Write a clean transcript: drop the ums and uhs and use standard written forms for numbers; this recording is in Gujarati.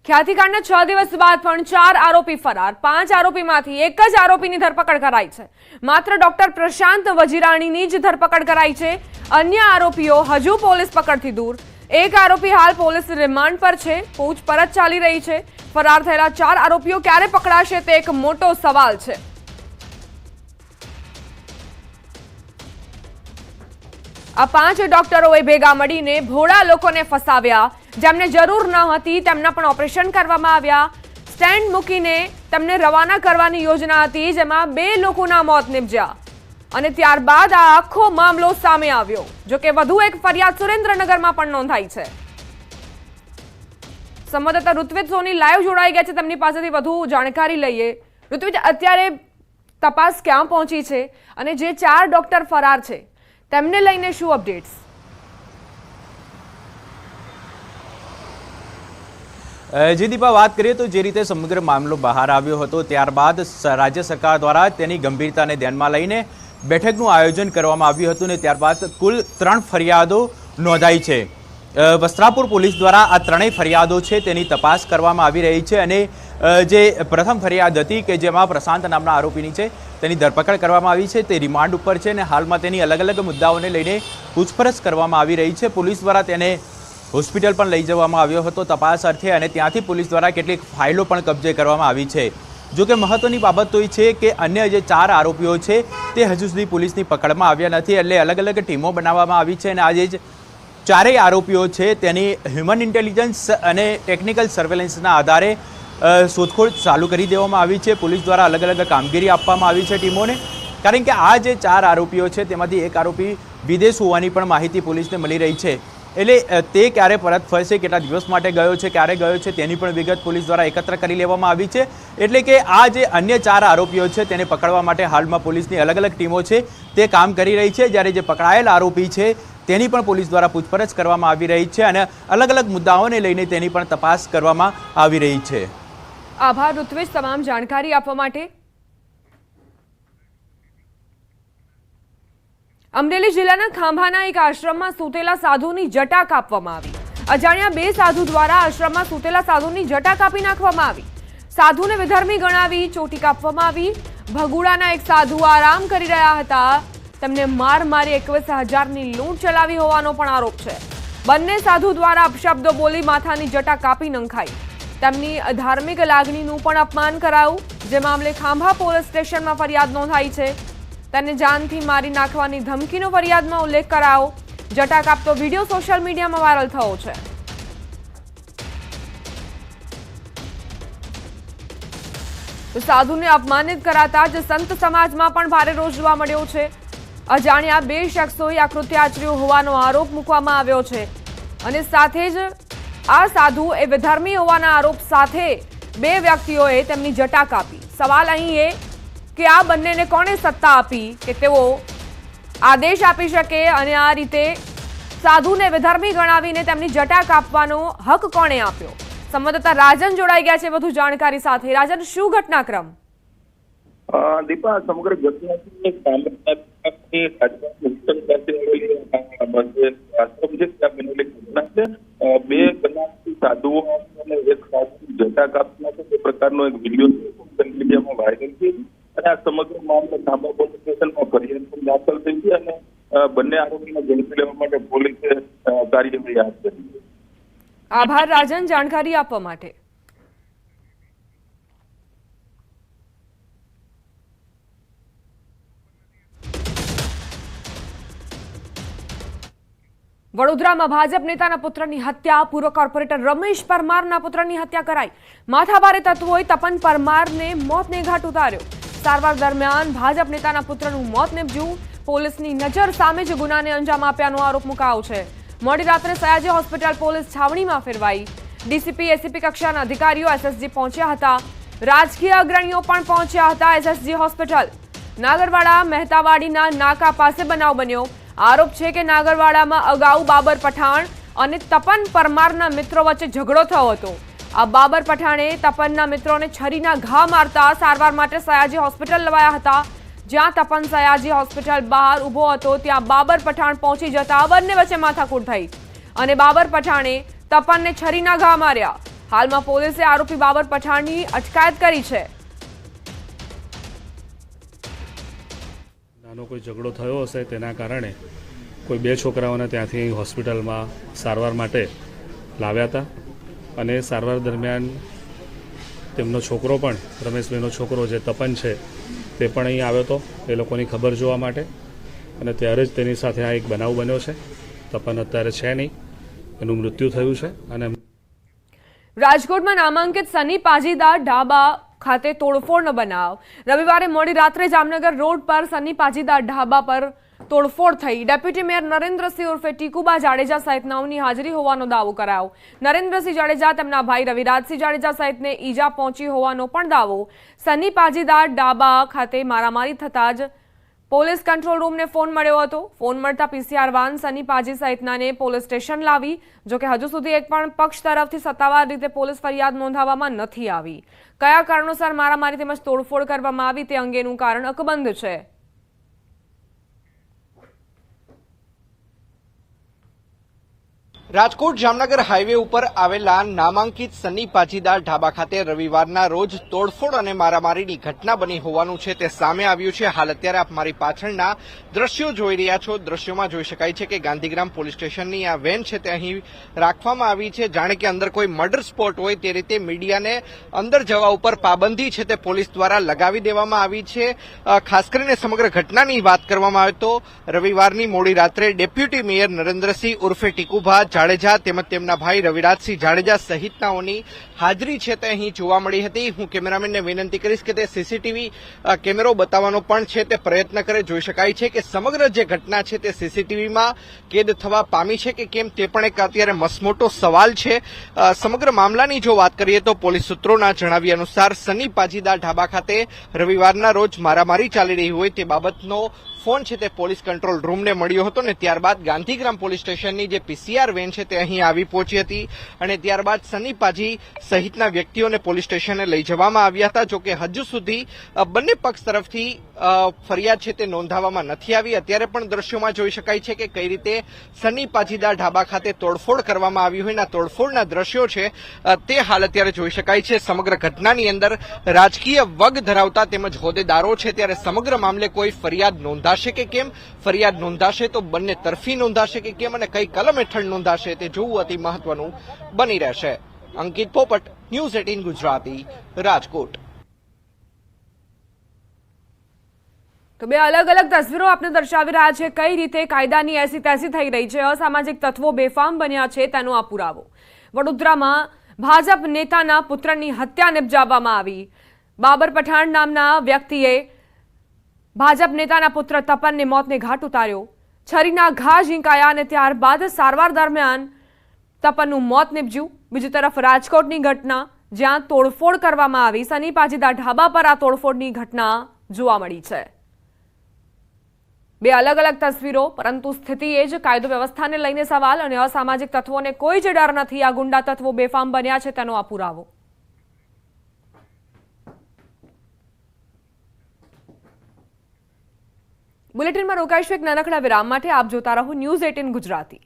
ખ્યાતિકાંડના 6 દિવસ બાદ પણ 4 આરોપી ફરાર। 5 આરોપીમાંથી એક જ આરોપીની ધરપકડ કરાઈ છે। માત્ર ડોક્ટર પ્રશાંત વજીરાણીની જ ધરપકડ કરાઈ છે। અન્ય આરોપીઓ હજુ પોલીસ પકડથી દૂર। એક આરોપી હાલ પોલીસ રિમાન્ડ પર છે। પૂછપરછ ચાલી રહી છે। ફરાર થયેલા 4 આરોપીઓ ક્યારે પકડાશે તે એક મોટો સવાલ છે। આ 5 ડોક્ટરોએ ભેગા મળીને ભોળા લોકોને ફસાવ્યા। જેમને જરૂર ન હતી તેમના પણ ઓપરેશન કરવામાં આવ્યા। સ્ટેન્ડ મૂકીને તેમને રવાના કરવાની યોજના હતી, જેમાં 2 લોકોના મોત નિપજ્યા અને ત્યારબાદ આ આખો મામલો સામે આવ્યો। જો કે વધુ એક ફરિયાદ સુરેન્દ્રનગરમાં પણ નોંધાઈ છે। સંવાદદાતા ઋત્વિજ સોની લાઈવ જોડાઈ ગયા છે, તેમની પાસેથી વધુ જાણકારી લઈએ। ઋત્વિજ, અત્યારે તપાસ ક્યાં પહોંચી છે અને જે 4 ડોક્ટર ફરાર છે તેમને લઈને શું અપડેટ્સ? જે દીપા વાત કરીએ તો જે રીતે સમગ્ર મામલો બહાર આવ્યો હતો ત્યારબાદ રાજ્ય સરકાર દ્વારા તેની ગંભીરતાને ધ્યાનમાં લઈને બેઠકનું આયોજન કરવામાં આવ્યું હતું અને ત્યારબાદ કુલ 3 ફરિયાદો નોંધાઈ છે। વસ્ત્રાપુર પોલીસ દ્વારા આ 3 ફરિયાદો છે તેની તપાસ કરવામાં આવી રહી છે અને જે પ્રથમ ફરિયાદ હતી કે જેમાં પ્રશાંત નામના આરોપીની છે તેની ધરપકડ કરવામાં આવી છે। તે રિમાન્ડ ઉપર છે અને હાલમાં તેની અલગ અલગ મુદ્દાઓને લઈને પૂછપરછ કરવામાં આવી રહી છે। પોલીસ દ્વારા તેને હોસ્પિટલ પણ લઈ જવામાં આવ્યો હતો તપાસ અર્થે અને ત્યાંથી પોલીસ દ્વારા કેટલીક ફાઇલો પણ કબજે કરવામાં આવી છે। જો કે મહત્વની બાબત તો એ છે કે અન્ય જે 4 આરોપીઓ છે તે હજુ સુધી પોલીસની પકડમાં આવ્યા નથી, એટલે અલગ અલગ ટીમો બનાવવામાં આવી છે અને આજે જ 4 આરોપીઓ છે તેની હ્યુમન ઇન્ટેલિજન્સ અને ટેકનિકલ સર્વેલન્સના આધારે શોધખોળ ચાલુ કરી દેવામાં આવી છે। પોલીસ દ્વારા અલગ અલગ કામગીરી આપવામાં આવી છે ટીમોને, કારણ કે આ જે 4 આરોપીઓ છે તેમાંથી એક આરોપી વિદેશ હોવાની પણ માહિતી પોલીસને મળી રહી છે। એટલે તે ક્યારે પરત ફરશે, કેટલા દિવસ માટે ગયો છે, ક્યારે ગયો છે તેની પણ વિગત પોલીસ દ્વારા એકત્ર કરી લેવામાં આવી છે। એટલે કે આ જે અન્ય 4 આરોપીઓ છે તેને પકડવા માટે હાલમાં પોલીસની અલગ અલગ ટીમો છે તે કામ કરી રહી છે, જ્યારે જે પકડાયેલ આરોપી છે તેની પણ પોલીસ દ્વારા પૂછપરછ કરવામાં આવી રહી છે અને અલગ અલગ મુદ્દાઓને લઈને તેની પણ તપાસ કરવામાં આવી રહી છે। આભાર ઋત્વિજ તમામ જાણકારી આપવા માટે। અમરેલી જિલ્લાના ખાંભાના એક આશ્રમમાં સૂતેલા સાધુની જટા કાપવામાં આવી। અજાણ્યા 2 સાધુ દ્વારા આશ્રમમાં સૂતેલા સાધુની જટા કાપી નાખવામાં આવી। સાધુને વિધર્મી ગણાવી ચોટી કાપવામાં આવી। ભગુડાના એક સાધુ આરામ કરી રહ્યા હતા, તેમને માર મારી 21,000ની લૂંટ ચલાવી હોવાનો પણ આરોપ છે। બંને સાધુ દ્વારા અપશબ્દો બોલી માથાની જટા કાપી નંખાઈ। તેમની ધાર્મિક લાગણીનું પણ અપમાન કરાયું, જે મામલે ખાંભા પોલીસ સ્ટેશનમાં ફરિયાદ નોંધાઈ છે। તેને જાનથી મારી નાખવાની ધમકીનો ફરિયાદમાં ઉલ્લેખ કરાયો। જટા કાપતો વિડીયો સોશિયલ મીડિયામાં વાયરલ થયો છે। તો સાધુને અપમાનિત કરાતા જ સંત સમાજમાં પણ ભારે રોષ જોવા મળ્યો છે। અજાણ્યા 2 શખ્સોએ આ કૃત્ય આચર્યું હોવાનો આરોપ મૂકવામાં આવ્યો છે અને સાથે જ આ સાધુ એ વિધર્મી હોવાના આરોપ સાથે 2 વ્યક્તિઓએ તેમની જટા કાપી। સવાલ અહીં એ કે આ બંનેને કોણે સત્તા આપી કે તેઓ આદેશ આપી શકે અને આ રીતે સાધુને વિધર્મી ગણાવીને તેમની જટા કાપવાનો હક કોણે આપ્યો? સંવાદદાતા રાજન જોડાઈ ગયા છે વધુ જાણકારી સાથે। રાજન, શું ઘટનાક્રમ? દીપા, સમગ્ર ઘટના બે સાધુઓ અને એક સાધુ જટા કાપના તે પ્રકારનો એક વિડીયો સોશિયલ મીડિયામાં વાયરલ છે અને આ સમગ્ર મામલે ખાંભા પોલીસ સ્ટેશનમાં ફરિયાદ પણ દાખલ થઈ છે અને બંને આરોપીને ઝડપી લેવા માટે પોલીસે કાર્યવાહી હાથ ધરી છે। આભાર રાજન જાણકારી આપવા માટે। વડોદરામાં ભાજપ નેતાના પુત્રની હત્યા। પૂર્વ કોર્પોરેટર રમેશ પરમારના પુત્રની હત્યા કરાઈ। માથાભારે તત્વોએ તપન પરમારને મોતને ઘાટ ઉતાર્યો। સારવાર દરમિયાન ભાજપ નેતાના પુત્રનું મોત નિપજ્યું। પોલીસની નજર સામે જ ગુનાને અંજામ આપ્યાનો આરોપ મુકાયો છે। મોડી રાત્રે સયાજી હોસ્પિટલ પોલીસ છાવણીમાં ફેરવાઈ। ડીસીપી એસીપી કક્ષાના અધિકારીઓ એસએસજી પહોંચ્યા હતા। રાજકીય અગ્રણીઓ પણ પહોંચ્યા હતા એસએસજી હોસ્પિટલ। નાગરવાડા મહેતાવાડીના નાકા પાસે બનાવ બન્યો। આરોપ છે કે નાગરવાડામાં અગાઉ બાબર પઠાણ અને તપન પરમારના મિત્રો વચ્ચે ઝઘડો થયો હતો। આ બાબર પઠાણે તપનના મિત્રોને છરીના ઘા મારતા સારવાર માટે સયાજી હોસ્પિટલ લવાયા હતા। જ્યાં તપન સયાજી હોસ્પિટલ બહાર ઊભો હતો ત્યાં બાબર પઠાણ પહોંચી જતા બંને વચ્ચે માથાકૂટ થઈ અને બાબર પઠાણે તપનને છરીના ઘા માર્યા। હાલમાં પોલીસે આરોપી બાબર પઠાણની અટકાયત કરી છે. નાનો કોઈ ઝઘડો થયો હશે, તેના કારણે કોઈ બે છોકરાઓને ત્યાંથી હોસ્પિટલમાં સારવાર માટે લાવ્યા હતા અને સારવાર દરમિયાન તેમનો છોકરો પણ, રમેશભાઈનો છોકરો જે તપન છે, તે પણ અહીં આવ્યો હતો એ લોકોની ખબર જોવા માટે, અને ત્યારે જ તેની સાથે આ એક બનાવ બન્યો છે. તપન અત્યારે છે નહીં, એનું મૃત્યુ થયું છે. અને રાજકોટમાં નામાંકિત સની પાજીદાર ઢાબા ખાતે તોડફોડનો બનાવ. રવિવારે મોડી રાત્રે જામનગર રોડ પર સની પાજીદાર ઢાબા પર તોડફોડ થઈ. ડેપ્યુટી મેયર નરેન્દ્રસિંહ ઉર્ફે ટીકુબા જાડેજા સહિતનાઓની હાજરી હોવાનો દાવો કરાયો. નરેન્દ્રસિંહ જાડેજા, તેમના ભાઈ રવિરાજસિંહ જાડેજા સહિતને ઈજા પહોંચી હોવાનો પણ દાવો. સની પાજીદાર ઢાબા ખાતે મારામારી થતાં જ પોલીસ કંટ્રોલ રૂમને ફોન મળ્યો હતો. ફોન મળતા પીસીઆર વાન સની પાજી સહિતનાને પોલીસ સ્ટેશન લાવી. જોકે હજુ સુધી એક પણ પક્ષ તરફથી સત્તાવાર રીતે પોલીસ ફરિયાદ નોંધાવવામાં નથી આવી. કયા કારણોસર મારામારી તેમજ તોડફોડ કરવામાં આવી તે અંગેનું કારણ અકબંધ છે. રાજકોટ જામનગર હાઈવે ઉપર આવેલા નામાંકિત સની પાજીદાર ઢાબા ખાતે રવિવારના રોજ તોડફોડ અને મારામારીની ઘટના બની હોવાનું છે તે સામે આવ્યું છે. હાલ અત્યારે આપ મારી પાછળના દ્રશ્યો જોઈ રહ્યા છો. દ્રશ્યોમાં જોઈ શકાય છે કે ગાંધીગ્રામ પોલીસ સ્ટેશનની આ વેન છે તે અહીં રાખવામાં આવી છે. જાણે કે અંદર કોઈ મર્ડર સ્પોટ હોય તે રીતે મીડિયાને અંદર જવા ઉપર પાબંદી છે તે પોલીસ દ્વારા લગાવી દેવામાં આવી છે. ખાસ કરીને સમગ્ર ઘટનાની વાત કરવામાં આવે તો રવિવારની મોડી રાત્રે ડેપ્યુટી મેયર નરેન્દ્રસિંહ ઉર્ફે ટીકુભા જાડેજા તેમજ તેમના ભાઈ રવિરાજસિંહ જાડેજા સહિતનાઓની હાજરી છે તે અહીં જોવા મળી હતી. હું કેમેરામેનને વિનંતી કરીશ કે તે સીસીટીવી કેમેરો બતાવવાનો પણ છે તે પ્રયત્ન કરે. જોઈ શકાય છે કે સમગ્ર જે ઘટના છે તે સીસીટીવીમાં કેદ થવા પામી છે કે કેમ તે પણ એક અત્યારે મસમોટો સવાલ છે. સમગ્ર મામલાની જો વાત કરીએ તો પોલીસ સૂત્રોના જણાવ્યા અનુસાર સની પાજીદાર ઢાબા ખાતે રવિવારના રોજ મારામારી ચાલી રહી હોય તે બાબતનો ફોન છે તે પોલીસ કંટ્રોલ રૂમને મળ્યો હતો ને ત્યારબાદ ગાંધીગ્રામ પોલીસ સ્ટેશનની જે પીસીઆર વેન છે તે અહીં આવી પહોંચી હતી અને ત્યારબાદ સની પાજી સહિતના વ્યક્તિઓને પોલીસ સ્ટેશને લઈ જવામાં આવ્યા હતા. જોકે હજુ સુધી બંને પક્ષ તરફથી ફરિયાદ છે તે નોંધાવવામાં નથી આવી. અત્યારે પણ દ્રશ્યોમાં જોઈ શકાય છે કે કઈ રીતે સની પાજીદાર ઢાબા ખાતે તોડફોડ કરવામાં આવી હોય. તોડફોડના દ્રશ્યો છે તે હાલ અત્યારે જોઈ શકાય છે. સમગ્ર ઘટનાની અંદર રાજકીય વગ ધરાવતા તેમજ હોદ્દેદારો છે, ત્યારે સમગ્ર મામલે કોઈ ફરિયાદ નોંધાશે કે કેમ, ફરિયાદ નોંધાશે તો બંને તરફી નોંધાશે કે કેમ અને કઈ કલમ હેઠળ નોંધાશે તે જોવું અતિ મહત્વનું બની રહેશે. અંકિત પોપટ, ન્યૂઝ 18 ગુજરાતી, રાજકોટ. તો બે અલગ અલગ તસવીરો આપને દર્શાવી રહ્યા છે કઈ રીતે કાયદાની એસી તેસી થઈ રહી છે. અસામાજિક તત્વો બેફામ બન્યા છે તેનો આ પુરાવો. વડોદરામાં ભાજપ નેતાના પુત્રની હત્યા નિપજાવવામાં આવી. બાબર પઠાણ નામના વ્યક્તિએ ભાજપ નેતાના પુત્ર તપનને મોતને ઘાટ ઉતાર્યો. છરીના ઘા ઝીંકાયા અને ત્યારબાદ સારવાર દરમિયાન તપનનું મોત નીપજ્યું. બીજી તરફ રાજકોટની ઘટના જ્યાં તોડફોડ કરવામાં આવી. સની પાજીદાર ઢાબા પર આ તોડફોડની ઘટના જોવા મળી છે. બે અલગ અલગ તસવીરો, પરંતુ સ્થિતિ એ જ કાયદો વ્યવસ્થાને લઈને સવાલ અને અસામાજિક તત્વોને કોઈ જ ડર નથી. આ ગુંડા તત્વો બેફામ બન્યા છે તેનો આ પુરાવો. બુલેટિનમાં રોકાઈશું એક નાનકડા વિરામ માટે. આપ જોતા રહો ન્યૂઝ 18 ગુજરાતી.